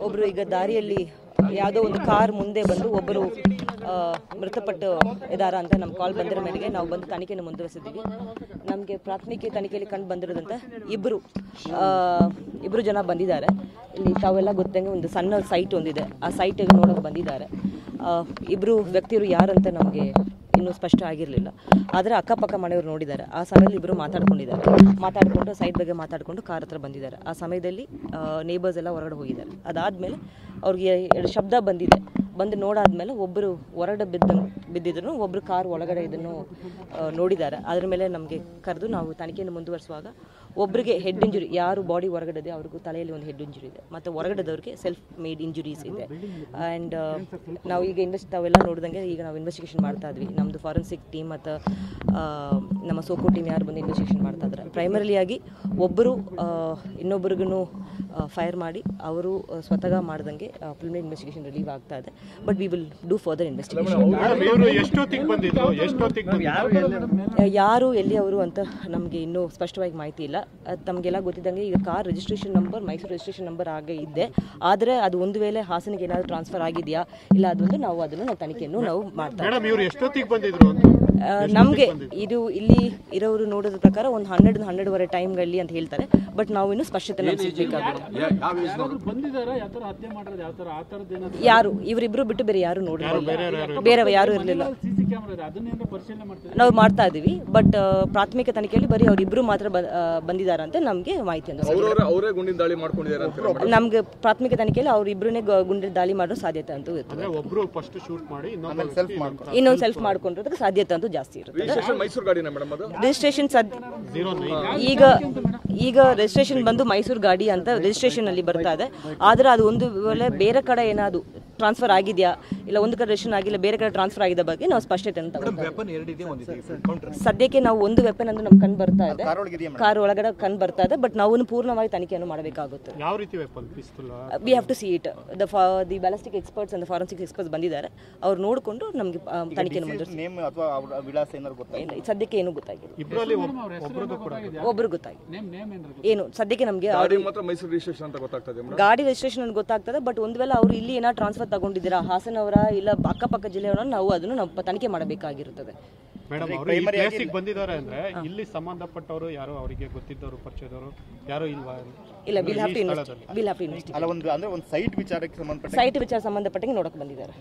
ಒಬ್ಬರು ಈಗ ದಾರಿಯಲ್ಲಿ ಯಾವುದೋ ಒಂದು ಕಾರ್ ಮುಂದೆ ಬಂದು ಒಬ್ಬರು ಮೃತಪಟ್ಟು ಇದ್ದಾರ ಅಂತ ನಮ್ಮ ಕಾಲ್ ಬಂದಿರೋ ಮೇರೆಗೆ ನಾವು ಬಂದು ತನಿಖೆಯನ್ನು ಮುಂದುವರಿಸಿದ್ದೀವಿ. ನಮಗೆ ಪ್ರಾಥಮಿಕ ತನಿಖೆಯಲ್ಲಿ ಕಂಡು ಬಂದಿರೋದಂತ ಇಬ್ಬರು ಜನ ಬಂದಿದ್ದಾರೆ. ಇಲ್ಲಿ ತಾವೆಲ್ಲ ಗೊತ್ತಂಗೆ ಒಂದು ಸಣ್ಣ ಸೈಟ್ ಒಂದಿದೆ, ಆ ಸೈಟಿಗೆ ನೋಡೋಕೆ ಬಂದಿದ್ದಾರೆ. ಇಬ್ಬರು ವ್ಯಕ್ತಿಯರು ಯಾರಂತ ನಮಗೆ ಇನ್ನೂ ಸ್ಪಷ್ಟ ಆಗಿರಲಿಲ್ಲ. ಆದರೆ ಅಕ್ಕಪಕ್ಕ ಮನೆಯವರು ನೋಡಿದ್ದಾರೆ. ಆ ಸಮಯದಲ್ಲಿ ಇಬ್ಬರು ಮಾತಾಡಿಕೊಂಡು ಸೈಟ್ ಬಗ್ಗೆ ಮಾತಾಡಿಕೊಂಡು ಕಾರ್ ಹತ್ರ ಬಂದಿದ್ದಾರೆ. ಆ ಸಮಯದಲ್ಲಿ ನೇಬರ್ಸ್ ಎಲ್ಲ ಹೊರಗಡೆ ಹೋಗಿದ್ದಾರೆ. ಅದಾದಮೇಲೆ ಅವ್ರಿಗೆ 2 ಶಬ್ದ ಬಂದು ನೋಡಾದ್ಮೇಲೆ ಒಬ್ಬರು ಹೊರಗಡೆ ಬಿದ್ದಿದ್ರು, ಒಬ್ಬರು ಕಾರ್ ಒಳಗಡೆ ಇದನ್ನು ನೋಡಿದ್ದಾರೆ. ಅದ್ರ ಮೇಲೆ ನಮಗೆ ಕರೆದು ನಾವು ತನಿಖೆಯನ್ನು ಮುಂದುವರಿಸುವಾಗ ಒಬ್ಬರಿಗೆ ಹೆಡ್ ಇಂಜುರಿ, ಯಾರು ಬಾಡಿ ಹೊರಗಡೆ ಇದೆ ಅವ್ರಿಗೂ ತಲೆಯಲ್ಲಿ ಒಂದು ಹೆಡ್ ಇಂಜುರಿ ಇದೆ, ಮತ್ತು ಹೊರಗಡೆದವ್ರಿಗೆ ಸೆಲ್ಫ್ ಮೇಡ್ ಇಂಜುರೀಸ್ ಇದೆ. ಆ್ಯಂಡ್ ನಾವು ಈಗ ತಾವೆಲ್ಲ ನೋಡಿದಂಗೆ ಈಗ ನಾವು ಇನ್ವೆಸ್ಟಿಗೇಷನ್ ಮಾಡ್ತಾ ಇದ್ವಿ. ನಮ್ಮದು ಫಾರೆನ್ಸಿಕ್ ಟೀಮ್ ಮತ್ತು ನಮ್ಮ ಸೋಕೋ ಟೀಮ್ ಯಾರು ಬಂದು ಇನ್ವೆಸ್ಟಿಗೇಷನ್ ಮಾಡ್ತಾ ಇದ್ದಾರೆ. ಪ್ರೈಮರಿಯಾಗಿ ಒಬ್ಬರು ಇನ್ನೊಬ್ಬರಿಗೂ ಫೈರ್ ಮಾಡಿ ಅವರು ಸ್ವತಃ ಮಾಡ್ದಂಗೆ ಪ್ರಿಲಿಮಿನರಿ ಇನ್ವೆಸ್ಟಿಗೇಷನ್ ರಿಲೀವ್ ಆಗ್ತಾ ಇದೆ. But we will do further investigation. ಯಾರು ಎಲ್ಲಿ ಅವರು ಅಂತ ನಮಗೆ ಇನ್ನೂ ಸ್ಪಷ್ಟವಾಗಿ ಮಾಹಿತಿ ಇಲ್ಲ. ತಮಗೆಲ್ಲ ಗೊತ್ತಿದ್ದಂಗೆ ಈಗ car registration number Mysuru registration number ಆಗೇ ಇದೆ. ಆದರೆ ಅದು ಒಂದು ವೇಳೆ ಹಾಸನಿಗೆ ಏನಾದರೂ ಟ್ರಾನ್ಸ್ಫರ್ ಆಗಿದೆಯಾ ಇಲ್ಲ ಅದೊಂದು ನಾವು ತನಿಖೆಯನ್ನು ನಾವು ಮಾಡ್ತಾ ನಮಗೆ ಇದು ಇಲ್ಲಿ ಇರೋರು ನೋಡೋದ್ರ ಪ್ರಕಾರ ಒಂದು 12-12:30 ಟೈಮ್ಗಳಲ್ಲಿ ಅಂತ ಹೇಳ್ತಾರೆ. ಬಟ್ ನಾವು ಇನ್ನೂ ಸ್ಪಷ್ಟತೆ ಯಾರು ಇವರಿಬ್ರು ಬಿಟ್ಟು ಬೇರೆ ಯಾರು ನೋಡಿರಲಿಲ್ಲ, ಬೇರೆ ಯಾರು ಇರಲಿಲ್ಲ. ನಾವು ಮಾಡ್ತಾ ಇದೀವಿ. ಬಟ್ ಪ್ರಾಥಮಿಕ ತನಿಖೆಯಲ್ಲಿ ಬರೀ ಅವರಿಬ್ರು ಮಾತ್ರ ಬಂದಿದ್ದಾರೆ ಅಂತ ನಮಗೆ ಮಾಹಿತಿ ಅಂತ ನಮ್ಗೆ ಪ್ರಾಥಮಿಕ ತನಿಖೆಯಲ್ಲಿ ಅವರಿಬ್ರನ್ನೇ ಗುಂಡಿನ ದಾಳಿ ಮಾಡೋ ಸಾಧ್ಯತೆ ಅಂತೂ ಇರ್ತದೆ. ಇನ್ನೊಂದು ಸೆಲ್ಫ್ ಮಾಡ್ಕೊಂಡಿರೋದಕ್ಕೆ ಸಾಧ್ಯತೆ ಅಂತೂ ಜಾಸ್ತಿ ಇರುತ್ತೆ. ರಿಜಿಸ್ಟ್ರೇಷನ್ ಈಗ ರಿಜಿಸ್ಟ್ರೇಷನ್ ಬಂದು ಮೈಸೂರು ಗಾಡಿ ಅಂತ ರಿಜಿಸ್ಟ್ರೇಷನ್ ಅಲ್ಲಿ ಬರ್ತಾ ಇದೆ. ಆದ್ರೆ ಅದು ಒಂದು ವೇಳೆ ಬೇರೆ ಕಡೆ ಏನಾದ್ರು ಟ್ರಾನ್ಸ್ಫರ್ ಆಗಿದೆಯಾ ಇಲ್ಲ ಒಂದು ಕಡೆ ರಿಜಿಸ್ಟ್ರೇಷನ್ ಆಗಿಲ್ಲ ಬೇರೆ ಕಡೆ ಟ್ರಾನ್ಸ್ಫರ್ ಆಗಿದ್ದ ಬಗ್ಗೆ ನಾವು ಸ್ಪಷ್ಟತೆ ಅಂತ ಸದ್ಯಕ್ಕೆ ನಾವು ಒಂದು ವೆಪನ್ ಅಂದ್ರೆ ನಮ್ಗೆ ಕಂಡು ಬರ್ತಾ ಇದೆ, ಕಾರ್ ಒಳಗಡೆ ಕಂಡು ಬರ್ತಾ ಇದೆ. ಬಟ್ ನಾವು ಪೂರ್ಣವಾಗಿ ತನಿಖೆಯನ್ನು ಮಾಡಬೇಕಾಗುತ್ತೆ. We have to see it. The ballistic experts and forensic experts ಬಂದಿದ್ದಾರೆ. ಅವ್ರು ನೋಡಿಕೊಂಡು ನಮಗೆ ತನಿಖೆಯನ್ನು ಇಲ್ಲ ಸದ್ಯಕ್ಕೆ ಏನು ಗೊತ್ತಾಗಿಲ್ಲ. ಒಬ್ರು ಗೊತ್ತಾಗಿದೆ ಏನು ಸದ್ಯಕ್ಕೆ ನಮಗೆ ಗಾಡಿ ರಿಜಿಸ್ಟ್ರೇಷನ್ ಅಂತ ಗೊತ್ತಾಗ್ತದೆ. ಬಟ್ ಒಂದು ವೇಳೆ ಅವರು ಇಲ್ಲಿ ಏನಾದ್ರು ಟ್ರಾನ್ಸ್ಫರ್ ತಗೊಂಡಿದ್ದೀರಾ ಹಾಸನವರ ಇಲ್ಲ ಅಕ್ಕಪಕ್ಕ ಜಿಲ್ಲೆಯವರ ನಾವು ಅದನ್ನು ನಾವು ತನಿಖೆ ಮಾಡಬೇಕಾಗಿರುತ್ತದೆ. ಬಂದಿದ್ದಾರೆ ಅಂದ್ರೆ ಇಲ್ಲಿ ಸಂಬಂಧಪಟ್ಟವರು ಯಾರು ಅವರಿಗೆ ಗೊತ್ತಿದ್ದವರು ಪರಿಚಯದವರು ಯಾರು ಇಲ್ವಾ? ಇಲ್ಲ will have to investigate. Site ವಿಚಾರ ಸಂಬಂಧಪಟ್ಟಂಗೆ ನೋಡಕ್ಕೆ ಬಂದಿದ್ದಾರೆ.